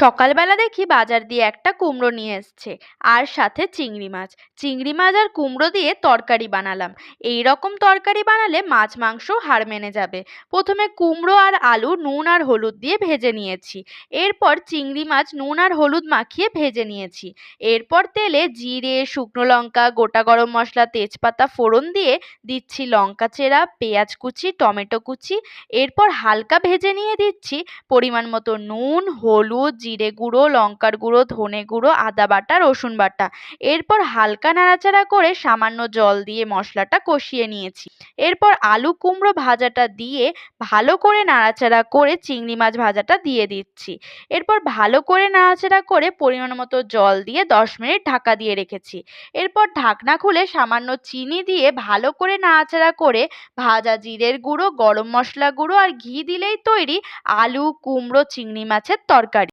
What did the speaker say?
সকালবেলা দেখি বাজার দিয়ে একটা কুমড়ো নিয়ে এসছে আর সাথে চিংড়ি মাছ। চিংড়ি মাছ আর কুমড়ো দিয়ে তরকারি বানালাম। এই রকম তরকারি বানালে মাছ মাংস হার মেনে যাবে। প্রথমে কুমড়ো আর আলু নুন আর হলুদ দিয়ে ভেজে নিয়েছি। এরপর চিংড়ি মাছ নুন আর হলুদ মাখিয়ে ভেজে নিয়েছি। এরপর তেলে জিরে, শুকনো লঙ্কা, গোটা গরম মশলা, তেজপাতা ফোড়ন দিয়ে দিচ্ছি লঙ্কা চেরা, পেঁয়াজ কুচি, টমেটো কুচি। এরপর হালকা ভেজে নিয়ে দিচ্ছি পরিমাণ মতো নুন, হলুদ, জিরে গুঁড়ো, লঙ্কার গুঁড়ো, ধনে গুঁড়ো, আদা বাটা, রসুন বাটা। এরপর হালকা নাড়াচাড়া করে সামান্য জল দিয়ে মশলাটা কষিয়ে নিয়েছি। এরপর আলু কুমড়ো ভাজাটা দিয়ে ভালো করে নাড়াচাড়া করে চিংড়ি মাছ ভাজাটা দিয়ে দিচ্ছি। এরপর ভালো করে নাড়াচাড়া করে পরিমাণ মতো জল দিয়ে 10 মিনিট ঢাকা দিয়ে রেখেছি। এরপর ঢাকনা খুলে সামান্য চিনি দিয়ে ভালো করে নাড়াচাড়া করে ভাজা জিরের গুঁড়ো, গরম মশলা গুঁড়ো আর ঘি দিলেই তৈরি আলু কুমড়ো চিংড়ি মাছের তরকারি।